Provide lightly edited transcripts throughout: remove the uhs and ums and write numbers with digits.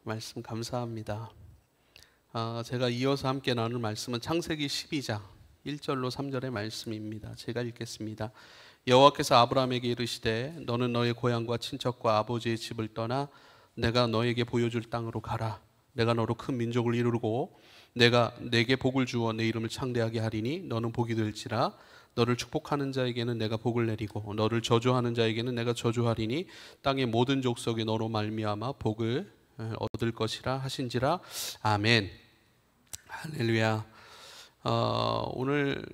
말씀 감사합니다. 제가 이어서 함께 나눌 말씀은 창세기 12장 1절로 3절의 말씀입니다. 제가 읽겠습니다. 여호와께서 아브라함에게 이르시되 너는 너의 고향과 친척과 아버지의 집을 떠나 내가 너에게 보여줄 땅으로 가라. 내가 너로 큰 민족을 이루고 내가 내게 복을 주어 내 이름을 창대하게 하리니 너는 복이 될지라. 너를 축복하는 자에게는 내가 복을 내리고 너를 저주하는 자에게는 내가 저주하리니 땅의 모든 족속이 너로 말미암아 복을 얻을 것이라 하신지라. 아멘. 할렐루야. 오늘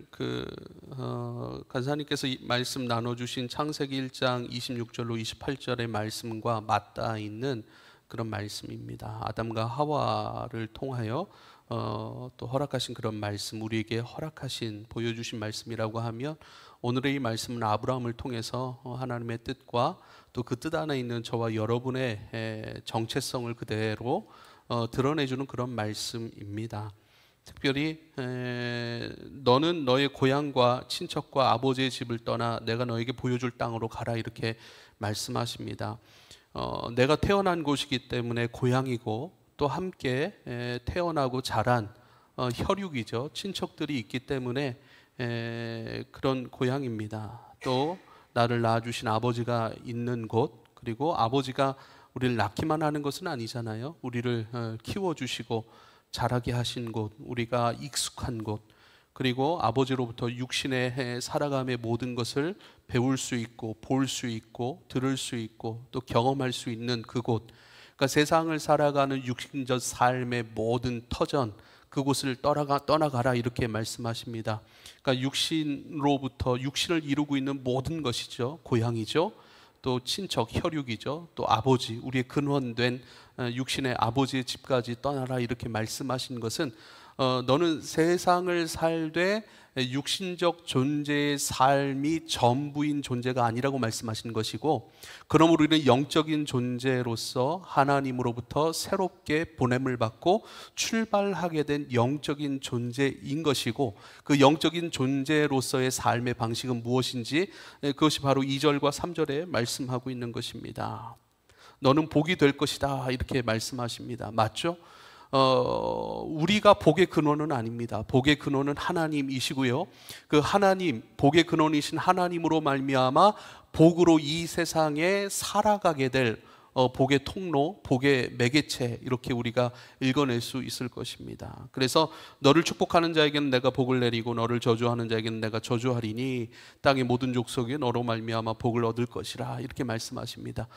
간사님께서 말씀 나눠주신 창세기 1장 26절로 28절의 말씀과 맞닿아 있는 그런 말씀입니다. 아담과 하와를 통하여 또 허락하신 그런 말씀, 우리에게 허락하신 보여주신 말씀이라고 하면 오늘의 이 말씀은 아브라함을 통해서 하나님의 뜻과 또 그 뜻 안에 있는 저와 여러분의 정체성을 그대로 드러내주는 그런 말씀입니다. 특별히 너는 너의 고향과 친척과 아버지의 집을 떠나 내가 너에게 보여줄 땅으로 가라, 이렇게 말씀하십니다. 내가 태어난 곳이기 때문에 고향이고 또 함께 태어나고 자란 혈육이죠. 친척들이 있기 때문에 그런 고향입니다. 또 나를 낳아주신 아버지가 있는 곳, 그리고 아버지가 우리를 낳기만 하는 것은 아니잖아요. 우리를 키워주시고 자라게 하신 곳, 우리가 익숙한 곳, 그리고 아버지로부터 육신의 살아감의 모든 것을 배울 수 있고 볼 수 있고 들을 수 있고 또 경험할 수 있는 그곳, 그러니까 세상을 살아가는 육신적 삶의 모든 터전, 그곳을 떠나가라, 이렇게 말씀하십니다. 그러니까 육신으로부터 육신을 이루고 있는 모든 것이죠. 고향이죠. 또 친척, 혈육이죠. 또 아버지, 우리의 근원된 육신의 아버지의 집까지 떠나라, 이렇게 말씀하신 것은 너는 세상을 살되 육신적 존재의 삶이 전부인 존재가 아니라고 말씀하신 것이고, 그러므로 우리는 영적인 존재로서 하나님으로부터 새롭게 보냄을 받고 출발하게 된 영적인 존재인 것이고, 그 영적인 존재로서의 삶의 방식은 무엇인지 그것이 바로 2절과 3절에 말씀하고 있는 것입니다. 너는 복이 될 것이다, 이렇게 말씀하십니다. 맞죠? 우리가 복의 근원은 아닙니다. 복의 근원은 하나님이시고요. 그 하나님, 복의 근원이신 하나님으로 말미암아 복으로 이 세상에 살아가게 될 복의 통로, 복의 매개체, 이렇게 우리가 읽어낼 수 있을 것입니다. 그래서 너를 축복하는 자에게는 내가 복을 내리고 너를 저주하는 자에게는 내가 저주하리니 땅의 모든 족속이 너로 말미암아 복을 얻을 것이라, 이렇게 말씀하십니다.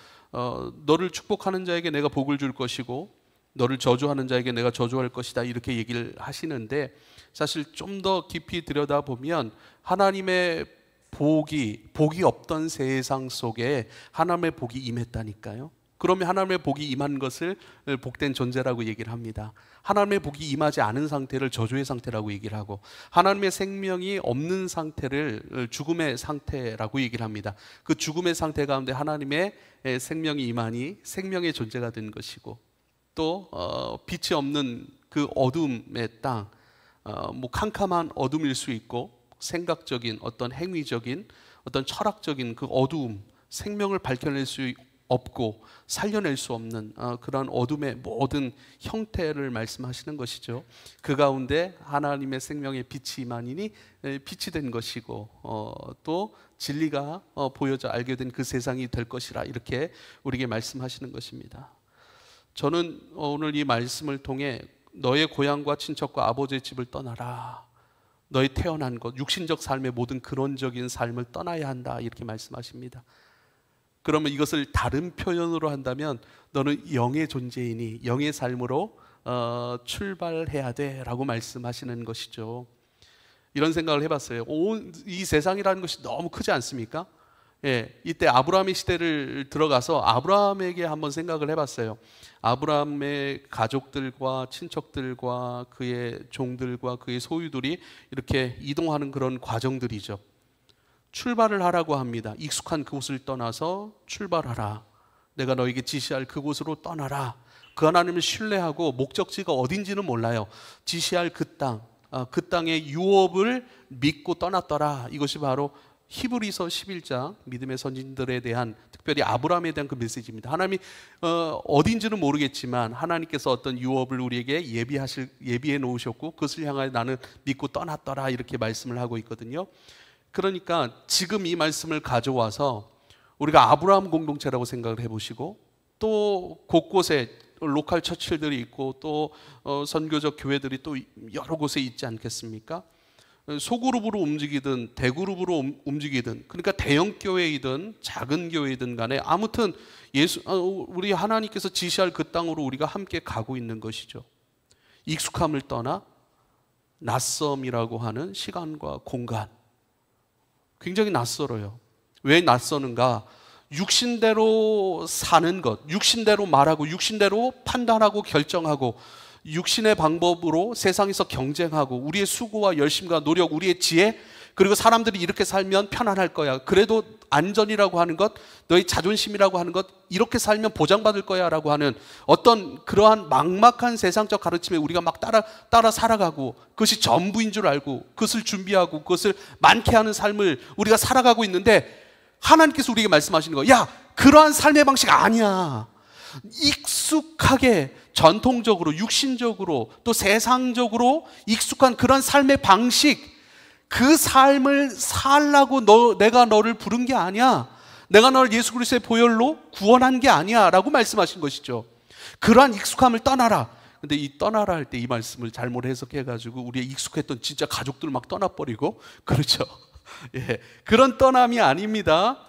너를 축복하는 자에게 내가 복을 줄 것이고 너를 저주하는 자에게 내가 저주할 것이다, 이렇게 얘기를 하시는데, 사실 좀 더 깊이 들여다보면 하나님의 복이 없던 세상 속에 하나님의 복이 임했다니까요. 그러면 하나님의 복이 임한 것을 복된 존재라고 얘기를 합니다. 하나님의 복이 임하지 않은 상태를 저주의 상태라고 얘기를 하고, 하나님의 생명이 없는 상태를 죽음의 상태라고 얘기를 합니다. 그 죽음의 상태 가운데 하나님의 생명이 임하니 생명의 존재가 된 것이고, 또 빛이 없는 그 어둠의 땅, 뭐 캄캄한 어둠일 수 있고 생각적인 어떤 행위적인 어떤 철학적인 그 어두움, 생명을 밝혀낼 수 없고 살려낼 수 없는 그런 어둠의 모든 형태를 말씀하시는 것이죠. 그 가운데 하나님의 생명의 빛이 임하니 빛이 된 것이고 또 진리가 보여져 알게 된 그 세상이 될 것이라, 이렇게 우리에게 말씀하시는 것입니다. 저는 오늘 이 말씀을 통해 너의 고향과 친척과 아버지의 집을 떠나라, 너의 태어난 것, 육신적 삶의 모든 근원적인 삶을 떠나야 한다, 이렇게 말씀하십니다. 그러면 이것을 다른 표현으로 한다면 너는 영의 존재이니 영의 삶으로 출발해야 돼 라고 말씀하시는 것이죠. 이런 생각을 해봤어요. 이 세상이라는 것이 너무 크지 않습니까? 예, 이때 아브라함의 시대를 들어가서 아브라함에게 한번 생각을 해봤어요. 아브라함의 가족들과 친척들과 그의 종들과 그의 소유들이 이렇게 이동하는 그런 과정들이죠. 출발을 하라고 합니다. 익숙한 그곳을 떠나서 출발하라. 내가 너에게 지시할 그곳으로 떠나라. 그 하나님을 신뢰하고 목적지가 어딘지는 몰라요. 지시할 그 땅, 그 땅의 유업을 믿고 떠났더라. 이것이 바로 히브리서 11장 믿음의 선진들에 대한, 특별히 아브라함에 대한 그 메시지입니다. 하나님이 어딘지는 모르겠지만 하나님께서 어떤 유업을 우리에게 예비해 놓으셨고 그것을 향하여 나는 믿고 떠났더라 이렇게 말씀을 하고 있거든요. 그러니까 지금 이 말씀을 가져와서 우리가 아브라함 공동체라고 생각을 해보시고, 또 곳곳에 로컬 처치들이 있고 또 선교적 교회들이 또 여러 곳에 있지 않겠습니까? 소그룹으로 움직이든 대그룹으로 움직이든, 그러니까 대형 교회이든 작은 교회이든 간에 아무튼 우리 하나님께서 지시할 그 땅으로 우리가 함께 가고 있는 것이죠. 익숙함을 떠나 낯섦이라고 하는 시간과 공간, 굉장히 낯설어요. 왜 낯서는가? 육신대로 사는 것, 육신대로 말하고 육신대로 판단하고 결정하고 육신의 방법으로 세상에서 경쟁하고 우리의 수고와 열심과 노력, 우리의 지혜, 그리고 사람들이 이렇게 살면 편안할 거야, 그래도 안전이라고 하는 것, 너의 자존심이라고 하는 것, 이렇게 살면 보장받을 거야 라고 하는 어떤 그러한 막막한 세상적 가르침에 우리가 막 따라 살아가고 그것이 전부인 줄 알고 그것을 준비하고 그것을 많게 하는 삶을 우리가 살아가고 있는데, 하나님께서 우리에게 말씀하시는 거예요. 야, 그러한 삶의 방식 아니야. 익숙하게 전통적으로 육신적으로 또 세상적으로 익숙한 그런 삶의 방식, 그 삶을 살라고 내가 너를 부른 게 아니야. 내가 너를 예수 그리스도의 보혈로 구원한 게 아니야 라고 말씀하신 것이죠. 그러한 익숙함을 떠나라. 근데 이 떠나라 할 때 이 말씀을 잘못 해석해가지고 우리의 익숙했던 진짜 가족들 막 떠나버리고, 그렇죠. 예, 그런 떠남이 아닙니다.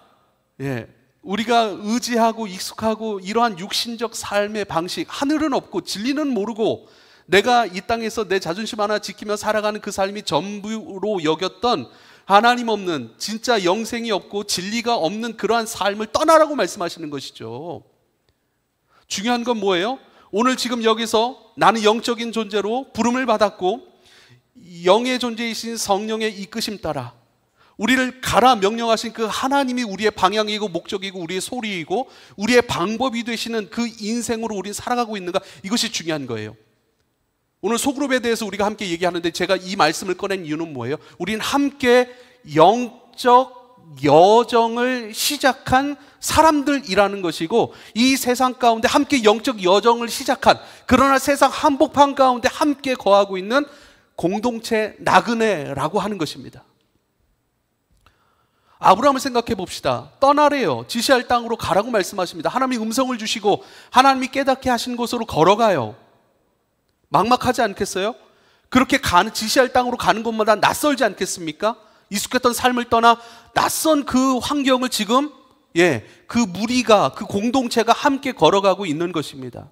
예, 우리가 의지하고 익숙하고 이러한 육신적 삶의 방식, 하늘은 없고 진리는 모르고 내가 이 땅에서 내 자존심 하나 지키며 살아가는 그 삶이 전부로 여겼던 하나님 없는, 진짜 영생이 없고 진리가 없는 그러한 삶을 떠나라고 말씀하시는 것이죠. 중요한 건 뭐예요? 오늘 지금 여기서 나는 영적인 존재로 부름을 받았고 영의 존재이신 성령의 이끄심 따라 우리를 가라 명령하신 그 하나님이 우리의 방향이고 목적이고 우리의 소리이고 우리의 방법이 되시는 그 인생으로 우리는 살아가고 있는가, 이것이 중요한 거예요. 오늘 소그룹에 대해서 우리가 함께 얘기하는데 제가 이 말씀을 꺼낸 이유는 뭐예요? 우리는 함께 영적 여정을 시작한 사람들이라는 것이고, 이 세상 가운데 함께 영적 여정을 시작한, 그러나 세상 한복판 가운데 함께 거하고 있는 공동체 나그네라고 하는 것입니다. 아브라함을 생각해 봅시다. 떠나래요. 지시할 땅으로 가라고 말씀하십니다. 하나님이 음성을 주시고 하나님이 깨닫게 하신 곳으로 걸어가요. 막막하지 않겠어요? 그렇게 지시할 땅으로 가는 것마다 낯설지 않겠습니까? 익숙했던 삶을 떠나 낯선 그 환경을 지금 그 무리가, 그 공동체가 함께 걸어가고 있는 것입니다.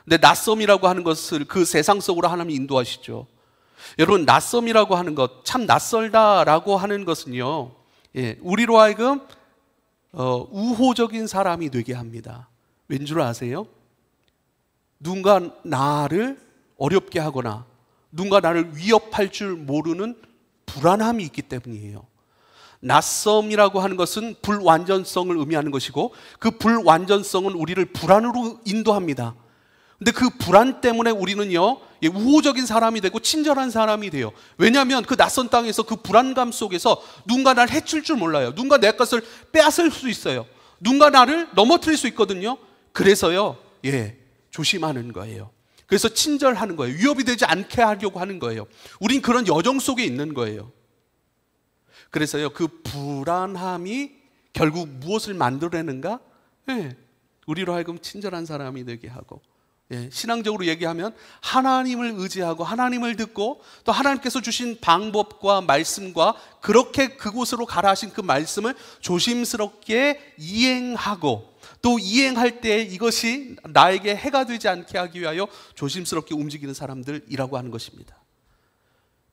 근데 낯섦이라고 하는 것을 그 세상 속으로 하나님이 인도하시죠. 여러분, 낯섦이라고 하는 것, 참 낯설다라고 하는 것은요, 우리로 하여금 우호적인 사람이 되게 합니다. 왠 줄 아세요? 누군가 나를 어렵게 하거나 누군가 나를 위협할 줄 모르는 불안함이 있기 때문이에요. 낯섦이라고 하는 것은 불완전성을 의미하는 것이고, 그 불완전성은 우리를 불안으로 인도합니다. 근데 그 불안 때문에 우리는요, 우호적인 사람이 되고 친절한 사람이 돼요. 왜냐하면 그 낯선 땅에서 그 불안감 속에서 누군가 나를 해칠 줄 몰라요. 누군가 내 것을 빼앗을 수 있어요. 누군가 나를 넘어뜨릴 수 있거든요. 그래서요, 조심하는 거예요. 그래서 친절하는 거예요. 위협이 되지 않게 하려고 하는 거예요. 우린 그런 여정 속에 있는 거예요. 그래서요, 그 불안함이 결국 무엇을 만들어내는가? 우리로 하여금 친절한 사람이 되게 하고, 신앙적으로 얘기하면 하나님을 의지하고 하나님을 듣고 또 하나님께서 주신 방법과 말씀과 그렇게 그곳으로 가라 하신 그 말씀을 조심스럽게 이행하고, 또 이행할 때 이것이 나에게 해가 되지 않게 하기 위하여 조심스럽게 움직이는 사람들이라고 하는 것입니다.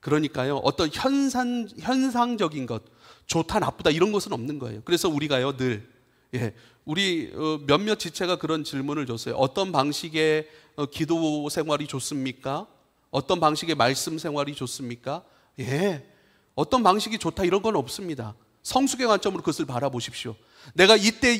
그러니까요, 어떤 현상적인 것, 좋다 나쁘다 이런 것은 없는 거예요. 그래서 우리가요, 늘 우리 몇몇 지체가 그런 질문을 줬어요. 어떤 방식의 기도 생활이 좋습니까? 어떤 방식의 말씀 생활이 좋습니까? 어떤 방식이 좋다 이런 건 없습니다. 성숙의 관점으로 그것을 바라보십시오. 내가 이때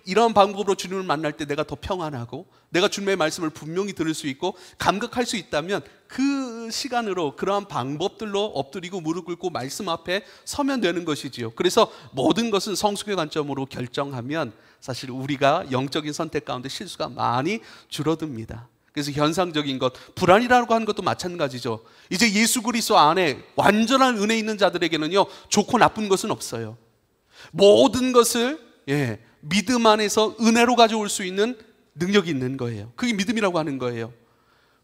이런 방법으로 주님을 만날 때 내가 더 평안하고 내가 주님의 말씀을 분명히 들을 수 있고 감격할 수 있다면 그 시간으로 그러한 방법들로 엎드리고 무릎 꿇고 말씀 앞에 서면 되는 것이지요. 그래서 모든 것은 성숙의 관점으로 결정하면 사실 우리가 영적인 선택 가운데 실수가 많이 줄어듭니다. 그래서 현상적인 것, 불안이라고 하는 것도 마찬가지죠. 이제 예수 그리스도 안에 완전한 은혜 있는 자들에게는요, 좋고 나쁜 것은 없어요. 모든 것을 믿음 안에서 은혜로 가져올 수 있는 능력이 있는 거예요. 그게 믿음이라고 하는 거예요.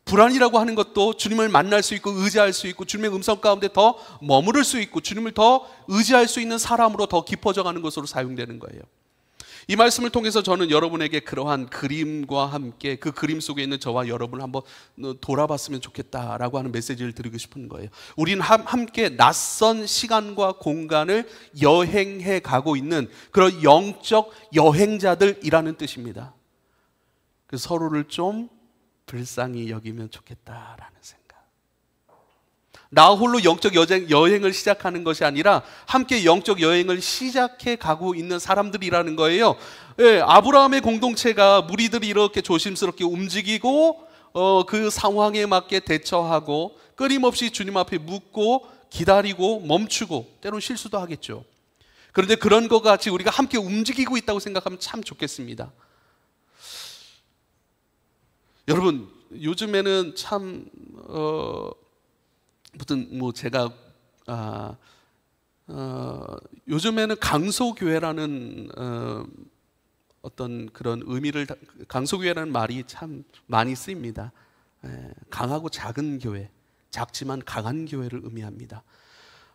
불안이라고 하는 것도 주님을 만날 수 있고 의지할 수 있고 주님의 음성 가운데 더 머무를 수 있고 주님을 더 의지할 수 있는 사람으로 더 깊어져 가는 것으로 사용되는 거예요. 이 말씀을 통해서 저는 여러분에게 그러한 그림과 함께 그 그림 속에 있는 저와 여러분을 한번 돌아봤으면 좋겠다라고 하는 메시지를 드리고 싶은 거예요. 우리는 함께 낯선 시간과 공간을 여행해 가고 있는 그런 영적 여행자들이라는 뜻입니다. 그래서 서로를 좀 불쌍히 여기면 좋겠다라는 생각. 나 홀로 영적 여행을 시작하는 것이 아니라 함께 영적 여행을 시작해 가고 있는 사람들이라는 거예요. 아브라함의 공동체가 무리들이 이렇게 조심스럽게 움직이고 그 상황에 맞게 대처하고 끊임없이 주님 앞에 묻고 기다리고 멈추고 때로는 실수도 하겠죠. 그런데 그런 것 같이 우리가 함께 움직이고 있다고 생각하면 참 좋겠습니다. 여러분, 요즘에는 참 무슨 제가 요즘에는 강소교회라는 어떤 그런 의미를, 강소교회라는 말이 참 많이 쓰입니다. 강하고 작은 교회, 작지만 강한 교회를 의미합니다.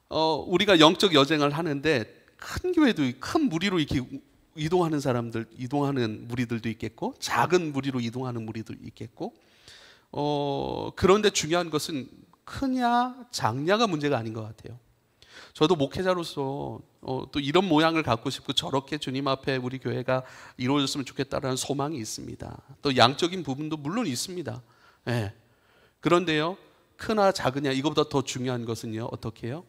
우리가 영적 여정을 하는데 큰 교회도, 큰 무리로 이렇게 이동하는 무리들도 있겠고 작은 무리로 이동하는 무리도 있겠고 그런데 중요한 것은 크냐 작냐가 문제가 아닌 것 같아요. 저도 목회자로서 또 이런 모양을 갖고 싶고 저렇게 주님 앞에 우리 교회가 이루어졌으면 좋겠다라는 소망이 있습니다. 또 양적인 부분도 물론 있습니다. 그런데요, 크나 작으냐 이거보다 더 중요한 것은요, 어떻게 해요?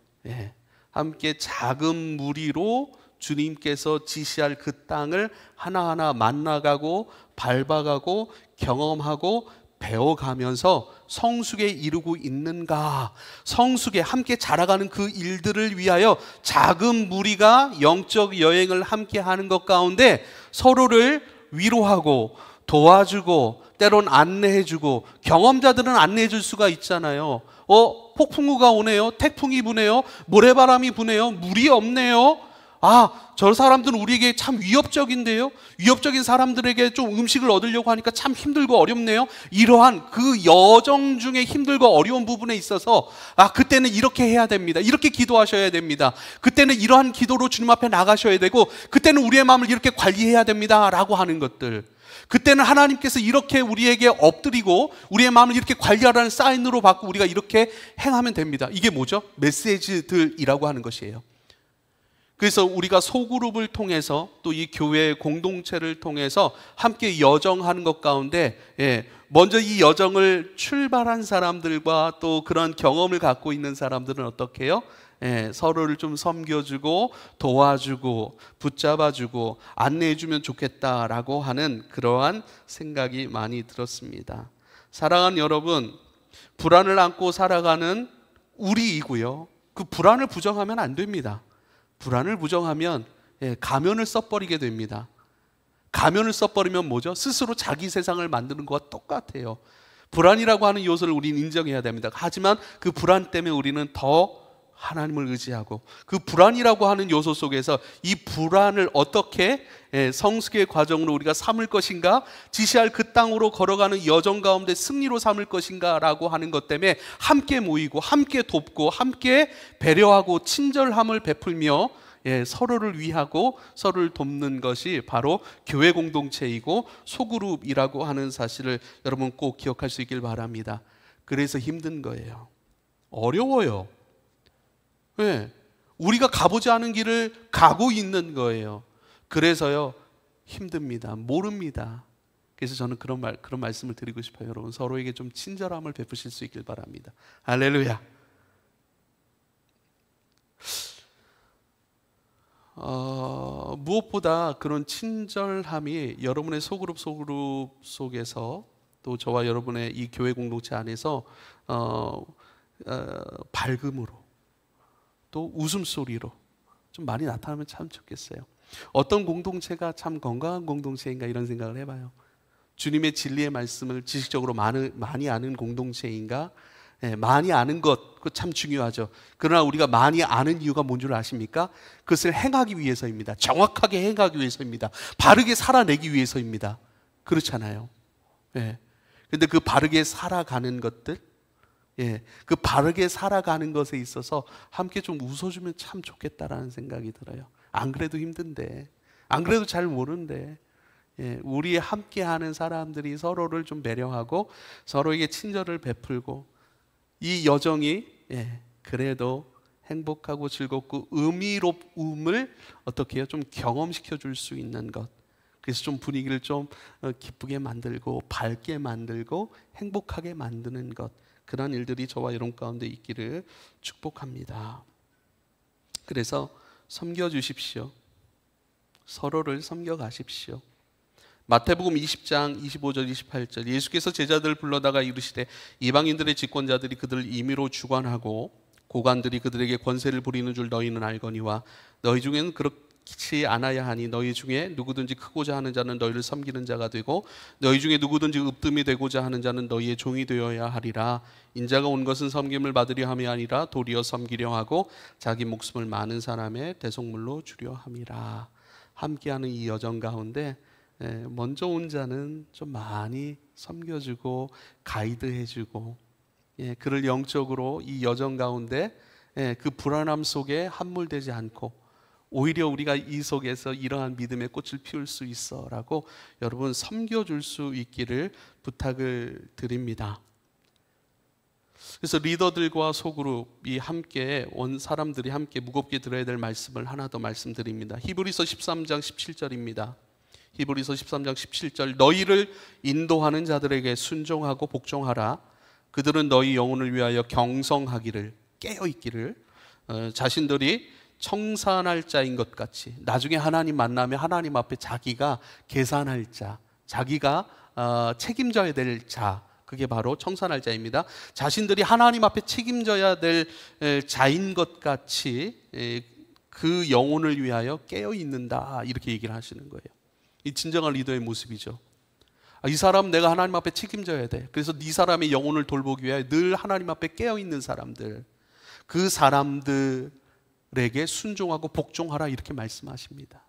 함께 작은 무리로 주님께서 지시할 그 땅을 하나하나 만나가고 밟아가고 경험하고 배워가면서 성숙에 이르고 있는가, 성숙에 함께 자라가는 그 일들을 위하여 작은 무리가 영적 여행을 함께 하는 것 가운데 서로를 위로하고 도와주고 때론 안내해주고, 경험자들은 안내해줄 수가 있잖아요. 폭풍우가 오네요, 태풍이 부네요, 모래바람이 부네요, 물이 없네요. 저 사람들은 우리에게 참 위협적인데요, 위협적인 사람들에게 좀 음식을 얻으려고 하니까 참 힘들고 어렵네요. 이러한 그 여정 중에 힘들고 어려운 부분에 있어서 그때는 이렇게 해야 됩니다, 이렇게 기도하셔야 됩니다, 그때는 이러한 기도로 주님 앞에 나가셔야 되고, 그때는 우리의 마음을 이렇게 관리해야 됩니다 라고 하는 것들, 그때는 하나님께서 이렇게 우리에게 엎드리고 우리의 마음을 이렇게 관리하라는 사인으로 받고 우리가 이렇게 행하면 됩니다. 이게 뭐죠? 메시지들이라고 하는 것이에요. 그래서 우리가 소그룹을 통해서 또 이 교회 공동체를 통해서 함께 여정하는 것 가운데 먼저 이 여정을 출발한 사람들과 또 그런 경험을 갖고 있는 사람들은 어떻게 해요? 서로를 좀 섬겨주고 도와주고 붙잡아주고 안내해주면 좋겠다라고 하는 그러한 생각이 많이 들었습니다. 사랑하는 여러분, 불안을 안고 살아가는 우리이고요, 그 불안을 부정하면 안 됩니다. 불안을 부정하면 가면을 써버리게 됩니다. 가면을 써버리면 뭐죠? 스스로 자기 세상을 만드는 것과 똑같아요. 불안이라고 하는 요소를 우리는 인정해야 됩니다. 하지만 그 불안 때문에 우리는 더 하나님을 의지하고, 그 불안이라고 하는 요소 속에서 이 불안을 어떻게 성숙의 과정으로 우리가 삼을 것인가, 지시할 그 땅으로 걸어가는 여정 가운데 승리로 삼을 것인가 라고 하는 것 때문에 함께 모이고 함께 돕고 함께 배려하고 친절함을 베풀며 서로를 위하고 서로를 돕는 것이 바로 교회 공동체이고 소그룹이라고 하는 사실을 여러분 꼭 기억할 수 있길 바랍니다. 그래서 힘든 거예요. 어려워요. 우리가 가보지 않은 길을 가고 있는 거예요. 그래서요, 힘듭니다. 모릅니다. 그래서 저는 그런 말씀을 드리고 싶어요. 여러분, 서로에게 좀 친절함을 베푸실 수 있길 바랍니다. 할렐루야. 무엇보다 그런 친절함이 여러분의 소그룹 속에서 또 저와 여러분의 이 교회 공동체 안에서 밝음으로 또 웃음소리로 좀 많이 나타나면 참 좋겠어요. 어떤 공동체가 참 건강한 공동체인가 이런 생각을 해봐요. 주님의 진리의 말씀을 지식적으로 많이 아는 공동체인가? 많이 아는 것, 그거 참 중요하죠. 그러나 우리가 많이 아는 이유가 뭔 줄 아십니까? 그것을 행하기 위해서입니다. 정확하게 행하기 위해서입니다. 바르게 살아내기 위해서입니다. 그렇잖아요. 근데 그 바르게 살아가는 것들, 그 바르게 살아가는 것에 있어서 함께 좀 웃어주면 참 좋겠다라는 생각이 들어요. 안 그래도 힘든데, 안 그래도 잘 모르는데, 우리 함께하는 사람들이 서로를 좀 배려하고 서로에게 친절을 베풀고 이 여정이 그래도 행복하고 즐겁고 의미로움을 어떻게 해요? 좀 경험시켜 줄 수 있는 것. 그래서 좀 분위기를 좀 기쁘게 만들고 밝게 만들고 행복하게 만드는 것. 그런 일들이 저와 여러분 가운데 있기를 축복합니다. 그래서 섬겨주십시오. 서로를 섬겨가십시오. 마태복음 20장 25절 28절 예수께서 제자들을 불러다가 이르시되 이방인들의 집권자들이 그들을 임의로 주관하고 고관들이 그들에게 권세를 부리는 줄 너희는 알거니와 너희 중에는 그렇지 않아야 하니 너희 중에 누구든지 크고자 하는 자는 너희를 섬기는 자가 되고 너희 중에 누구든지 으뜸이 되고자 하는 자는 너희의 종이 되어야 하리라. 인자가 온 것은 섬김을 받으려 함이 아니라 도리어 섬기려 하고 자기 목숨을 많은 사람의 대속물로 주려 함이라. 함께하는 이 여정 가운데 먼저 온 자는 좀 많이 섬겨주고 가이드해주고 그를 영적으로 이 여정 가운데 그 불안함 속에 함몰되지 않고 오히려 우리가 이 속에서 이러한 믿음의 꽃을 피울 수 있어 라고 여러분 섬겨줄 수 있기를 부탁을 드립니다. 그래서 리더들과 소그룹이 함께 온 사람들이 함께 무겁게 들어야 될 말씀을 하나 더 말씀드립니다. 히브리서 13장 17절입니다. 히브리서 13장 17절 너희를 인도하는 자들에게 순종하고 복종하라. 그들은 너희 영혼을 위하여 경성하기를 깨어있기를 자신들이 청산할 자인 것 같이 나중에 하나님 만나면 하나님 앞에 자기가 계산할 자, 자기가 책임져야 될 자, 그게 바로 청산할 자입니다. 자신들이 하나님 앞에 책임져야 될 자인 것 같이 그 영혼을 위하여 깨어있는다 이렇게 얘기를 하시는 거예요. 이 진정한 리더의 모습이죠. 이 사람 내가 하나님 앞에 책임져야 돼. 그래서 네 사람의 영혼을 돌보기 위하여 늘 하나님 앞에 깨어있는 사람들, 그 사람들에게 순종하고 복종하라 이렇게 말씀하십니다.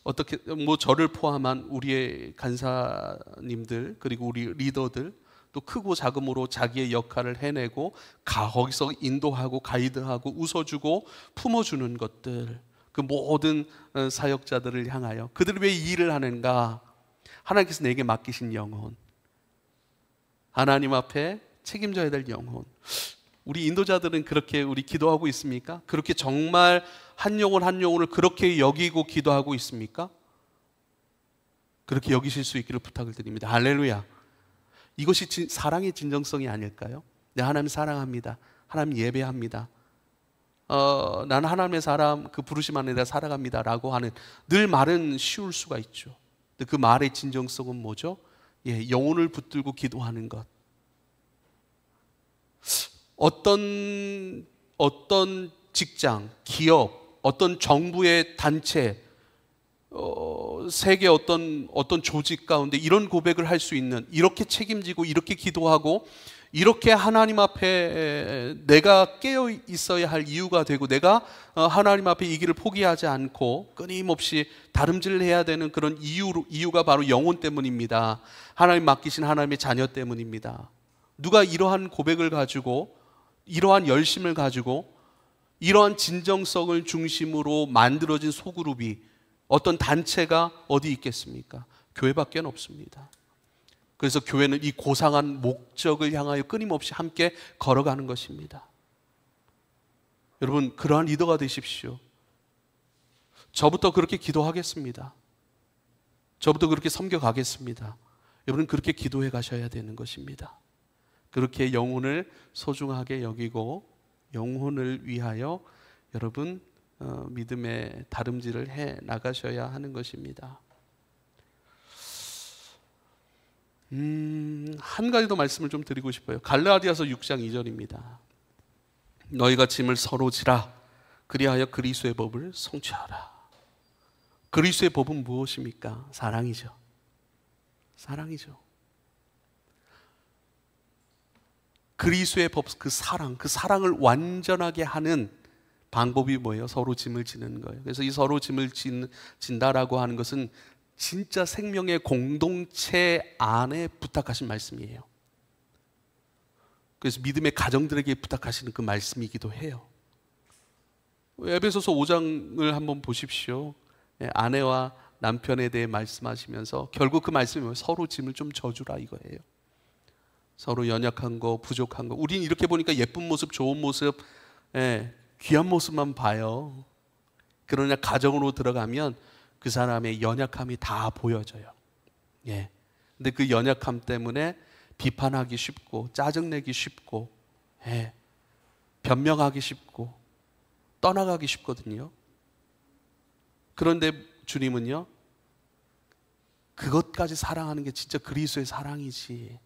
어떻게 저를 포함한 우리의 간사님들 그리고 우리 리더들 또 크고 작음으로 자기의 역할을 해내고 거기서 인도하고 가이드하고 웃어주고 품어주는 것들, 그 모든 사역자들을 향하여 그들이 왜 이 일을 하는가? 하나님께서 내게 맡기신 영혼, 하나님 앞에 책임져야 될 영혼. 우리 인도자들은 그렇게 우리 기도하고 있습니까? 그렇게 정말 한 영혼 한 영혼을 그렇게 여기고 기도하고 있습니까? 그렇게 여기실 수 있기를 부탁을 드립니다. 할렐루야. 이것이 사랑의 진정성이 아닐까요? 네, 하나님 사랑합니다. 하나님 예배합니다. 나는 하나님의 사람 그 부르심 안에 내가 살아갑니다 라고 하는 늘 말은 쉬울 수가 있죠. 근데 그 말의 진정성은 뭐죠? 영혼을 붙들고 기도하는 것. 어떤 직장, 기업, 어떤 정부의 단체, 세계 어떤 조직 가운데 이런 고백을 할 수 있는, 이렇게 책임지고 이렇게 기도하고 이렇게 하나님 앞에 내가 깨어 있어야 할 이유가 되고 내가 하나님 앞에 이 길을 포기하지 않고 끊임없이 다름질해야 되는 그런 이유가 바로 영혼 때문입니다. 하나님 맡기신 하나님의 자녀 때문입니다. 누가 이러한 고백을 가지고 이러한 열심을 가지고 이러한 진정성을 중심으로 만들어진 소그룹이 어떤 단체가 어디 있겠습니까? 교회밖에 없습니다. 그래서 교회는 이 고상한 목적을 향하여 끊임없이 함께 걸어가는 것입니다. 여러분, 그러한 리더가 되십시오. 저부터 그렇게 기도하겠습니다. 저부터 그렇게 섬겨가겠습니다. 여러분, 그렇게 기도해 가셔야 되는 것입니다. 그렇게 영혼을 소중하게 여기고 영혼을 위하여 여러분 믿음의 다름질을 해 나가셔야 하는 것입니다. 한 가지 더 말씀을 좀 드리고 싶어요. 갈라디아서 6장 2절입니다. 너희가 짐을 서로 지라 그리하여 그리스도의 법을 성취하라. 그리스도의 법은 무엇입니까? 사랑이죠. 사랑이죠. 그리스도의 법, 그 사랑을 완전하게 하는 방법이 뭐예요? 서로 짐을 지는 거예요. 그래서 이 서로 짐을 진다라고 하는 것은 진짜 생명의 공동체 안에 부탁하신 말씀이에요. 그래서 믿음의 가정들에게 부탁하시는 그 말씀이기도 해요. 에베소서 5장을 한번 보십시오. 아내와 남편에 대해 말씀하시면서 결국 그 말씀이 뭐예요? 서로 짐을 좀 져주라 이거예요. 서로 연약한 거, 부족한 거. 우린 이렇게 보니까 예쁜 모습, 좋은 모습, 귀한 모습만 봐요. 그러나 가정으로 들어가면 그 사람의 연약함이 다 보여져요. 근데 그 연약함 때문에 비판하기 쉽고 짜증내기 쉽고 변명하기 쉽고 떠나가기 쉽거든요. 그런데 주님은요, 그것까지 사랑하는 게 진짜 그리스도의 사랑이지.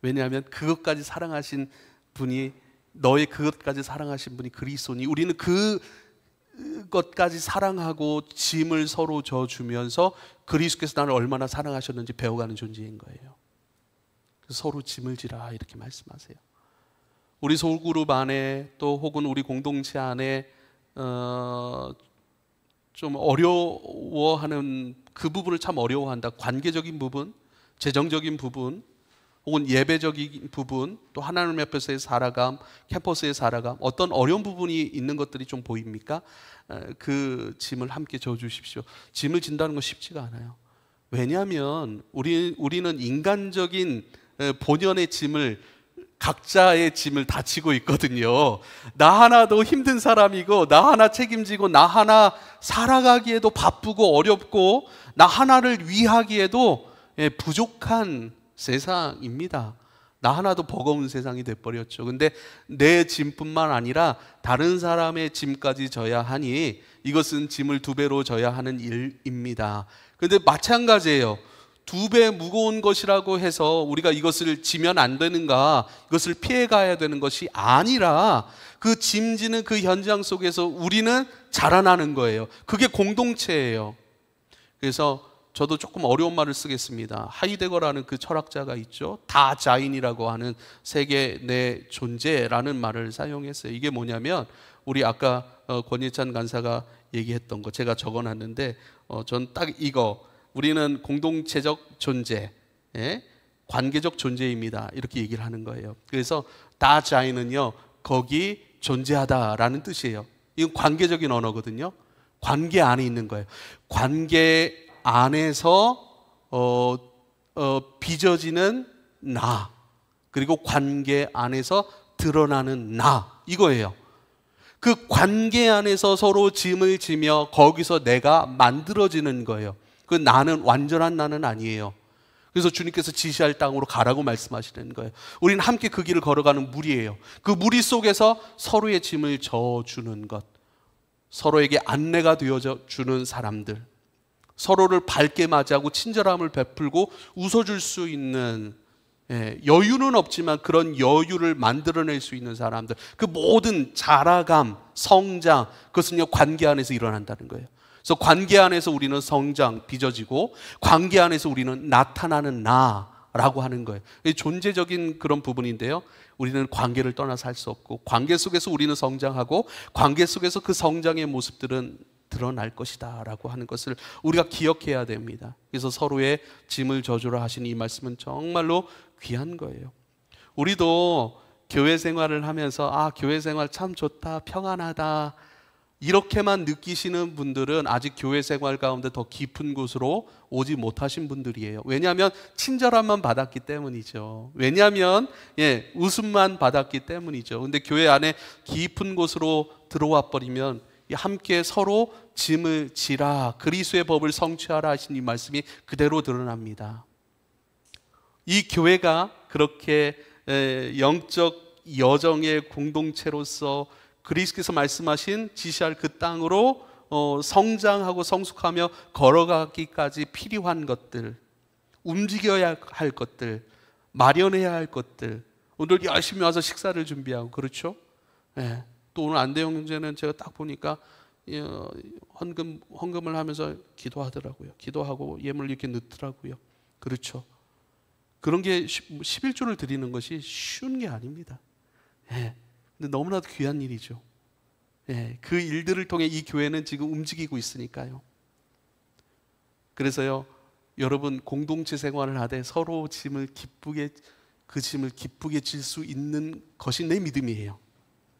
왜냐하면 그것까지 사랑하신 분이, 너의 그것까지 사랑하신 분이 그리스도니, 우리는 그것까지 사랑하고 짐을 서로 져주면서 그리스도께서 나를 얼마나 사랑하셨는지 배워가는 존재인 거예요. 그래서 서로 짐을 지라 이렇게 말씀하세요. 우리 소그룹 안에 또 혹은 우리 공동체 안에 좀 어려워하는 그 부분을 참 어려워한다. 관계적인 부분, 재정적인 부분, 혹은 예배적인 부분, 또 하나님 앞에서의 살아감, 캠퍼스의 살아감, 어떤 어려운 부분이 있는 것들이 좀 보입니까? 그 짐을 함께 져주십시오. 짐을 진다는 건 쉽지가 않아요. 왜냐하면 우리는 인간적인 본연의 짐을, 각자의 짐을 다 지고 있거든요. 나 하나도 힘든 사람이고, 나 하나 책임지고, 나 하나 살아가기에도 바쁘고 어렵고, 나 하나를 위하기에도 부족한 세상입니다. 나 하나도 버거운 세상이 돼버렸죠. 근데 내 짐뿐만 아니라 다른 사람의 짐까지 져야 하니 이것은 짐을 2배로 져야 하는 일입니다. 근데 마찬가지예요. 2배 무거운 것이라고 해서 우리가 이것을 지면 안 되는가, 이것을 피해 가야 되는 것이 아니라 그 짐지는 그 현장 속에서 우리는 자라나는 거예요. 그게 공동체예요. 그래서 저도 조금 어려운 말을 쓰겠습니다. 하이데거라는 그 철학자가 있죠. 다자인이라고 하는 세계 내 존재라는 말을 사용했어요. 이게 뭐냐면 우리 아까 권예찬 간사가 얘기했던 거 제가 적어놨는데 전 딱 이거, 우리는 공동체적 존재, 관계적 존재입니다. 이렇게 얘기를 하는 거예요. 그래서 다자인은요, 거기 존재하다라는 뜻이에요. 이건 관계적인 언어거든요. 관계 안에 있는 거예요. 관계 안에서 빚어지는 나, 그리고 관계 안에서 드러나는 나, 이거예요. 그 관계 안에서 서로 짐을 지며 거기서 내가 만들어지는 거예요. 그 나는 완전한 나는 아니에요. 그래서 주님께서 지시할 땅으로 가라고 말씀하시는 거예요. 우리는 함께 그 길을 걸어가는 무리예요. 그 무리 속에서 서로의 짐을 져주는 것, 서로에게 안내가 되어져 주는 사람들, 서로를 밝게 맞이하고 친절함을 베풀고 웃어줄 수 있는, 여유는 없지만 그런 여유를 만들어낼 수 있는 사람들, 그 모든 자라감, 성장, 그것은요 관계 안에서 일어난다는 거예요. 그래서 관계 안에서 우리는 성장, 빚어지고 관계 안에서 우리는 나타나는 나라고 하는 거예요. 존재적인 그런 부분인데요, 우리는 관계를 떠나서 할 수 없고, 관계 속에서 우리는 성장하고 관계 속에서 그 성장의 모습들은 드러날 것이다 라고 하는 것을 우리가 기억해야 됩니다. 그래서 서로의 짐을 져주라 하신 이 말씀은 정말로 귀한 거예요. 우리도 교회 생활을 하면서 교회 생활 참 좋다, 평안하다, 이렇게만 느끼시는 분들은 아직 교회 생활 가운데 더 깊은 곳으로 오지 못하신 분들이에요. 왜냐하면 친절함만 받았기 때문이죠. 왜냐하면 웃음만 받았기 때문이죠. 근데 교회 안에 깊은 곳으로 들어와 버리면 함께 서로 짐을 지라, 그리스도의 법을 성취하라 하신 이 말씀이 그대로 드러납니다. 이 교회가 그렇게 영적 여정의 공동체로서 그리스께서 말씀하신 지시할 그 땅으로 성장하고 성숙하며 걸어가기까지 필요한 것들, 움직여야 할 것들, 마련해야 할 것들, 오늘 열심히 와서 식사를 준비하고, 그렇죠? 예. 또 오늘 안대영 형제는 제가 딱 보니까 헌금을 하면서 기도하더라고요. 기도하고 예물 이렇게 넣더라고요. 그렇죠? 그런 게 11조를 드리는 것이 쉬운 게 아닙니다. 예. 근데 너무나도 귀한 일이죠. 예. 그 일들을 통해 이 교회는 지금 움직이고 있으니까요. 그래서요, 여러분 공동체 생활을 하되 서로 그 짐을 기쁘게 질 수 있는 것이 내 믿음이에요.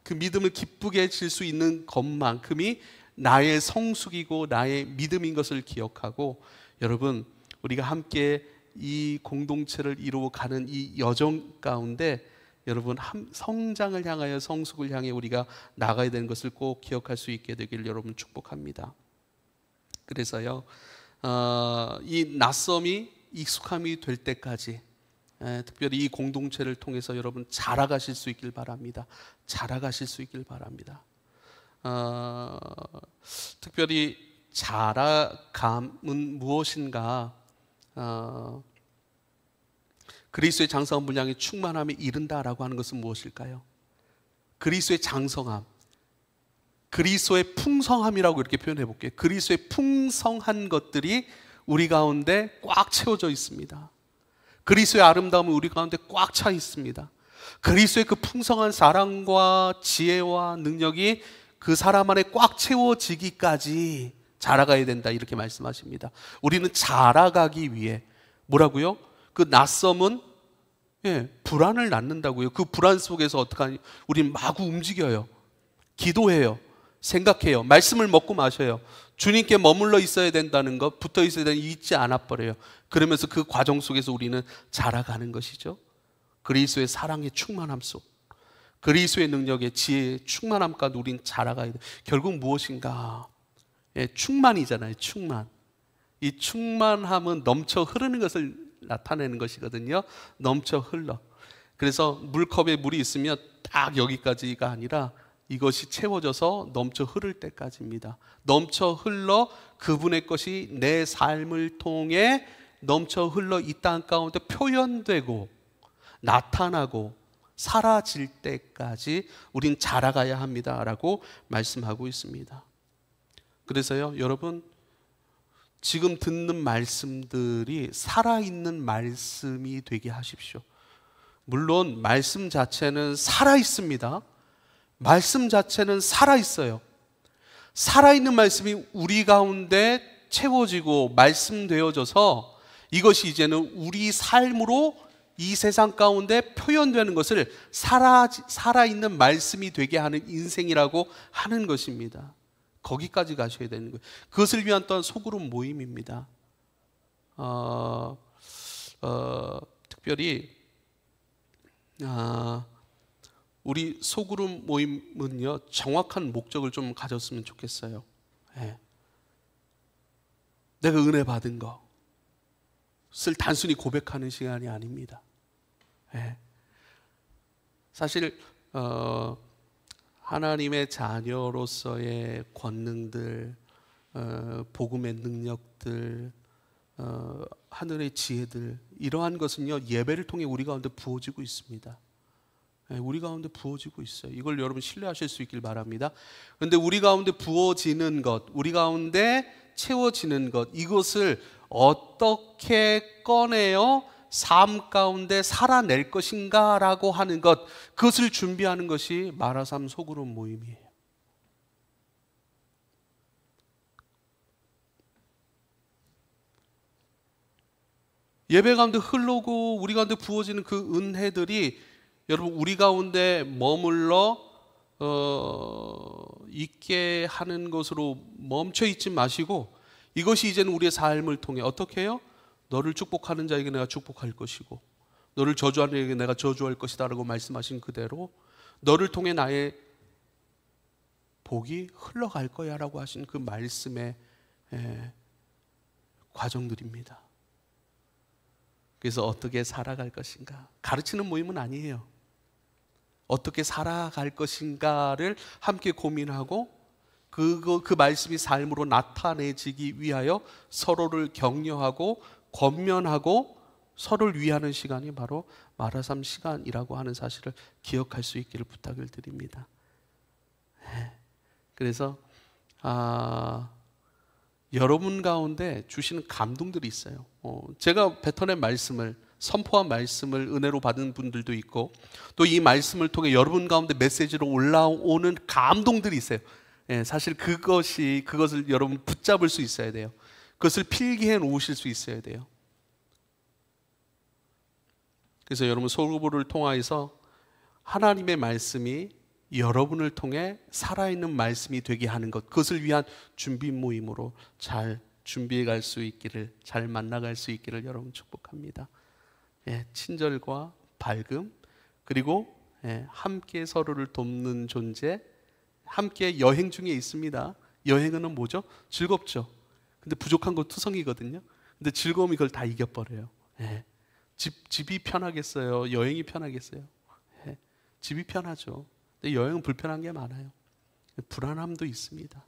그 믿음을 기쁘게 질 수 있는 것만큼이 나의 성숙이고 나의 믿음인 것을 기억하고, 여러분 우리가 함께 이 공동체를 이루어가는 이 여정 가운데 여러분 성장을 향하여, 성숙을 향해 우리가 나가야 되는 것을 꼭 기억할 수 있게 되기를 여러분 축복합니다. 그래서요, 이 낯섦이 익숙함이 될 때까지 특별히 이 공동체를 통해서 여러분 자라가실 수 있길 바랍니다. 자라가실 수 있길 바랍니다. 특별히 자라감은 무엇인가? 그리스도의 장성한 분량이 충만함에 이른다라고 하는 것은 무엇일까요? 그리스도의 장성함, 그리스도의 풍성함이라고 이렇게 표현해 볼게요. 그리스도의 풍성한 것들이 우리 가운데 꽉 채워져 있습니다. 그리스도의 아름다움은 우리 가운데 꽉 차 있습니다. 그리스도의 그 풍성한 사랑과 지혜와 능력이 그 사람 안에 꽉 채워지기까지 자라가야 된다, 이렇게 말씀하십니다. 우리는 자라가기 위해 뭐라고요? 그 낯섦은 불안을 낳는다고요. 그 불안 속에서 어떡하니? 우리는 마구 움직여요. 기도해요. 생각해요. 말씀을 먹고 마셔요. 주님께 머물러 있어야 된다는 것, 붙어 있어야 되는, 잊지 않아 버려요. 그러면서 그 과정 속에서 우리는 자라가는 것이죠. 그리스도의 사랑의 충만함 속, 그리스도의 능력의 지혜의 충만함 가운데 우리는 자라가야 돼. 결국 무엇인가? 충만이잖아요. 충만. 이 충만함은 넘쳐 흐르는 것을 나타내는 것이거든요. 넘쳐 흘러. 그래서 물컵에 물이 있으면 딱 여기까지가 아니라 이것이 채워져서 넘쳐 흐를 때까지입니다. 넘쳐 흘러 그분의 것이 내 삶을 통해 넘쳐 흘러 이 땅 가운데 표현되고 나타나고 사라질 때까지 우린 자라가야 합니다라고 말씀하고 있습니다. 그래서요, 여러분 지금 듣는 말씀들이 살아있는 말씀이 되게 하십시오. 물론 말씀 자체는 살아있습니다. 말씀 자체는 살아있어요. 살아있는 말씀이 우리 가운데 채워지고 말씀되어져서 이것이 이제는 우리 삶으로 이 세상 가운데 표현되는 것을 살아있는 말씀이 되게 하는 인생이라고 하는 것입니다. 거기까지 가셔야 되는 거예요. 그것을 위한 또한 소그룹 모임입니다. 특별히 우리 소그룹 모임은요, 정확한 목적을 좀 가졌으면 좋겠어요. 내가 은혜 받은 것을 단순히 고백하는 시간이 아닙니다. 사실 하나님의 자녀로서의 권능들, 복음의 능력들, 하늘의 지혜들, 이러한 것은요, 예배를 통해 우리 가운데 부어지고 있습니다. 우리 가운데 부어지고 있어요. 이걸 여러분 신뢰하실 수 있길 바랍니다. 그런데 우리 가운데 부어지는 것, 우리 가운데 채워지는 것, 이것을 어떻게 꺼내어 삶 가운데 살아낼 것인가라고 하는 것, 그것을 준비하는 것이 마라삼 소그룹 모임이에요. 예배 가운데 흘러오고 우리 가운데 부어지는 그 은혜들이 여러분 우리 가운데 머물러 있게 하는 것으로 멈춰 있지 마시고, 이것이 이제는 우리의 삶을 통해 어떻게 해요? 너를 축복하는 자에게 내가 축복할 것이고 너를 저주하는 자에게 내가 저주할 것이다 라고 말씀하신 그대로 너를 통해 나의 복이 흘러갈 거야 라고 하신 그 말씀의 과정들입니다. 그래서 어떻게 살아갈 것인가, 가르치는 모임은 아니에요. 어떻게 살아갈 것인가를 함께 고민하고 그 말씀이 삶으로 나타내지기 위하여 서로를 격려하고 권면하고 서로를 위하는 시간이 바로 마라삼 시간이라고 하는 사실을 기억할 수 있기를 부탁을 드립니다. 그래서 여러분 가운데 주시는 감동들이 있어요. 제가 뱉어낸 말씀을, 선포한 말씀을 은혜로 받은 분들도 있고, 또 이 말씀을 통해 여러분 가운데 메시지로 올라오는 감동들이 있어요. 사실 그것을 여러분 붙잡을 수 있어야 돼요. 그것을 필기해 놓으실 수 있어야 돼요. 그래서 여러분 소그룹을 통하여서 하나님의 말씀이 여러분을 통해 살아있는 말씀이 되게 하는 것, 그것을 위한 준비 모임으로 잘 준비해 갈 수 있기를, 잘 만나갈 수 있기를 여러분 축복합니다. 친절과 밝음, 그리고 함께 서로를 돕는 존재, 함께 여행 중에 있습니다. 여행은 뭐죠? 즐겁죠. 근데 부족한 건 투성이거든요. 근데 즐거움이 그걸 다 이겨버려요. 집이 편하겠어요? 여행이 편하겠어요? 집이 편하죠. 근데 여행은 불편한 게 많아요. 불안함도 있습니다.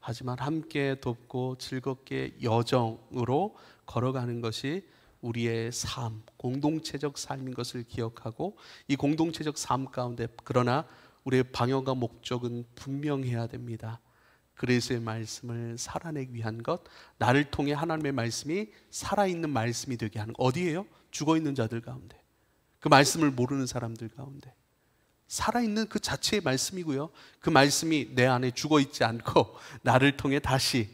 하지만 함께 돕고 즐겁게 여정으로 걸어가는 것이 우리의 삶, 공동체적 삶인 것을 기억하고, 이 공동체적 삶 가운데 그러나 우리의 방향과 목적은 분명해야 됩니다. 그리스도의 말씀을 살아내기 위한 것, 나를 통해 하나님의 말씀이 살아있는 말씀이 되게 하는 것. 어디에요? 죽어있는 자들 가운데, 그 말씀을 모르는 사람들 가운데. 살아있는 그 자체의 말씀이고요, 그 말씀이 내 안에 죽어있지 않고 나를 통해 다시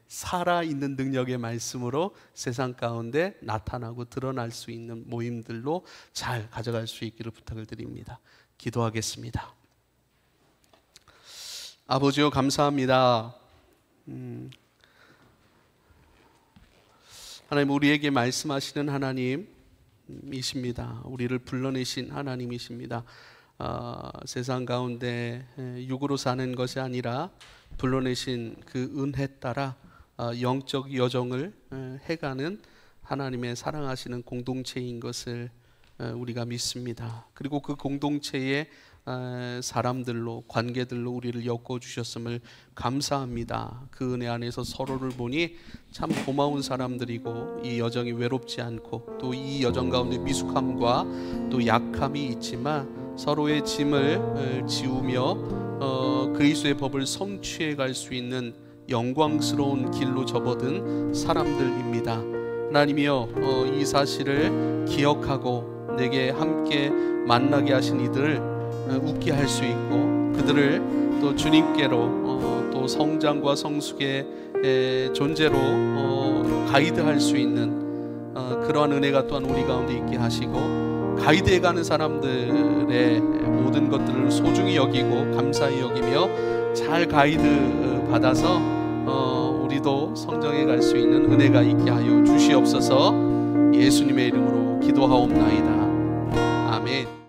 살아있는 능력의 말씀으로 세상 가운데 나타나고 드러날 수 있는 모임들로 잘 가져갈 수 있기를 부탁을 드립니다. 기도하겠습니다. 아버지요, 감사합니다. 하나님, 우리에게 말씀하시는 하나님이십니다. 우리를 불러내신 하나님이십니다. 세상 가운데 육으로 사는 것이 아니라 불러내신 그 은혜 따라 영적 여정을 해가는 하나님의 사랑하시는 공동체인 것을 우리가 믿습니다. 그리고 그 공동체의 사람들로, 관계들로 우리를 엮어주셨음을 감사합니다. 그 은혜 안에서 서로를 보니 참 고마운 사람들이고, 이 여정이 외롭지 않고, 또 이 여정 가운데 미숙함과 또 약함이 있지만 서로의 짐을 지우며 그리스도의 법을 성취해 갈 수 있는 영광스러운 길로 접어든 사람들입니다. 하나님이여, 이 사실을 기억하고 내게 함께 만나게 하신 이들을 웃게 할 수 있고, 그들을 또 주님께로 또 성장과 성숙의 존재로 가이드할 수 있는 그러한 은혜가 또한 우리 가운데 있게 하시고, 가이드해 가는 사람들의 모든 것들을 소중히 여기고 감사히 여기며 잘 가이드 받아서 우리도 성장해 갈 수 있는 은혜가 있게 하여 주시옵소서. 예수님의 이름으로 기도하옵나이다. 아멘.